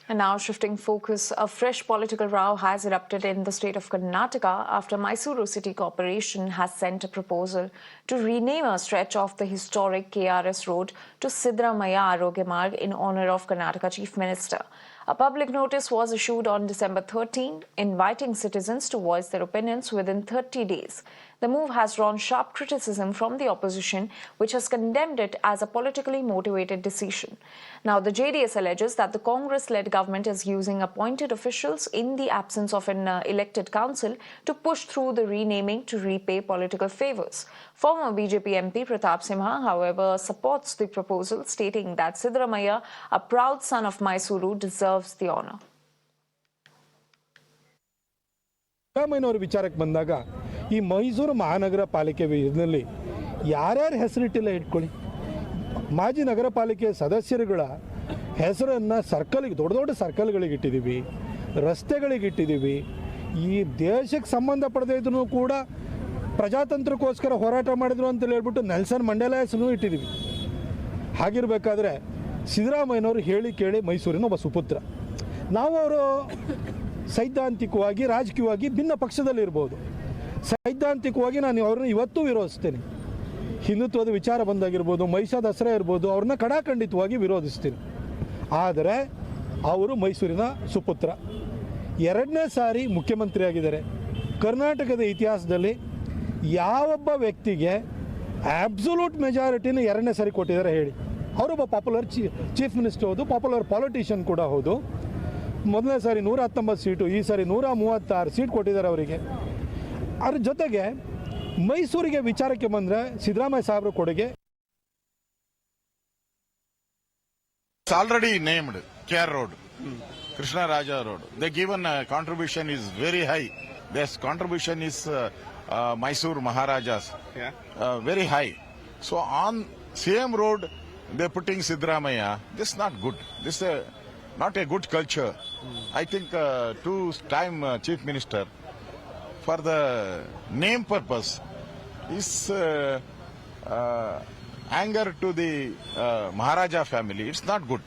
And now shifting focus, a fresh political row has erupted in the state of Karnataka after Mysuru City Corporation has sent a proposal to rename a stretch of the historic KRS road to Siddaramaiah Arogya Marg in honor of Karnataka Chief Minister. A public notice was issued on December 13, inviting citizens to voice their opinions within 30 days. The move has drawn sharp criticism from the opposition, which has condemned it as a politically motivated decision. Now, the JDS alleges that the Congress-led government is using appointed officials in the absence of an elected council to push through the renaming to repay political favors. Former BJP MP Pratap Simha, however, supports the proposal, stating that Siddaramaiah, a proud son of Mysuru, deserves the honor. ಸಿದ್ದರಾಮಯ್ಯನವರ ವಿಚಾರಕ್ಕೆ ಬಂದಾಗ ಈ ಮೈಸೂರು ಮಹಾನಗರ ಪಾಲಿಕೆ ಇದರಲ್ಲಿ ಯಾರ್ಯಾರ ಹೆಸರಿಟ್ಟಿಲ್ಲ ಇಟ್ಕೊಳ್ಳಿ. ಮಾಜಿ ನಗರ ಪಾಲಿಕೆ ಸದಸ್ಯರುಗಳ ಹೆಸರನ್ನು ಸರ್ಕಲ್ಗೆ ದೊಡ್ಡ ದೊಡ್ಡ ಸರ್ಕಲ್ಗಳಿಗೆ ಇಟ್ಟಿದ್ದೀವಿ, ರಸ್ತೆಗಳಿಗೆ ಇಟ್ಟಿದ್ದೀವಿ. ಈ ದೇಶಕ್ಕೆ ಸಂಬಂಧಪಡದೇ ಇದ್ರೂ ಕೂಡ ಪ್ರಜಾತಂತ್ರಕ್ಕೋಸ್ಕರ ಹೋರಾಟ ಮಾಡಿದ್ರು ಅಂತ ಹೇಳ್ಬಿಟ್ಟು ನೆಲ್ಸನ್ ಮಂಡೇಲಾ ಹೆಸರು ಇಟ್ಟಿದ್ದೀವಿ. ಹಾಗಿರಬೇಕಾದ್ರೆ ಸಿದ್ದರಾಮಯ್ಯನವರು ಹೇಳಿ ಕೇಳಿ ಮೈಸೂರಿನ ಒಬ್ಬ ಸುಪುತ್ರ. ನಾವು ಅವರು ಸೈದ್ಧಾಂತಿಕವಾಗಿ ರಾಜಕೀಯವಾಗಿ ಭಿನ್ನ ಪಕ್ಷದಲ್ಲಿರ್ಬೋದು. ಸೈದ್ಧಾಂತಿಕವಾಗಿ ನಾನು ಅವ್ರನ್ನ ಇವತ್ತೂ ವಿರೋಧಿಸ್ತೇನೆ. ಹಿಂದುತ್ವದ ವಿಚಾರ ಬಂದಾಗಿರ್ಬೋದು, ಮೈಸೂರು ದಸರಾ ಇರ್ಬೋದು, ಅವ್ರನ್ನ ಕಡಾಖಂಡಿತವಾಗಿ ವಿರೋಧಿಸ್ತೀನಿ. ಆದರೆ ಅವರು ಮೈಸೂರಿನ ಸುಪುತ್ರ, ಎರಡನೇ ಸಾರಿ ಮುಖ್ಯಮಂತ್ರಿ ಆಗಿದ್ದಾರೆ. ಕರ್ನಾಟಕದ ಇತಿಹಾಸದಲ್ಲಿ ಯಾವೊಬ್ಬ ವ್ಯಕ್ತಿಗೆ ಆಬ್ಸಲ್ಯೂಟ್ ಮೆಜಾರಿಟಿನ ಎರಡನೇ ಸಾರಿ ಕೊಟ್ಟಿದ್ದಾರೆ ಹೇಳಿ? ಅವರೊಬ್ಬ ಪಾಪ್ಯುಲರ್ ಚೀಫ್ ಮಿನಿಸ್ಟರ್ ಹೌದು, ಪಾಪ್ಯುಲರ್ ಪಾಲಿಟಿಷಿಯನ್ ಕೂಡ ಹೌದು. ಮೊದಲನೇ ಸಾರಿ 119 ಸೀಟು, ಈ ಸಾರಿ 136 ಸೀಟ್ ಕೊಟ್ಟಿದ್ದಾರೆ ಅವರಿಗೆ. ಅದ್ರ ಜೊತೆಗೆ ಮೈಸೂರಿಗೆ ವಿಚಾರಕ್ಕೆ ಬಂದರೆ ಸಿದ್ದರಾಮಯ್ಯ ಸಾಹೇಬ್ರ ಕೊಡುಗೆ. Already named KR Road, Krishna Raja Road. The given contribution is very high. This contribution is Mysore Maharajas, very high. So on same road they're putting Siddaramaiah. This is not good. This is not a good culture. I think two-time Chief Minister, for the name purpose, is anger to the Maharaja family. It's not good.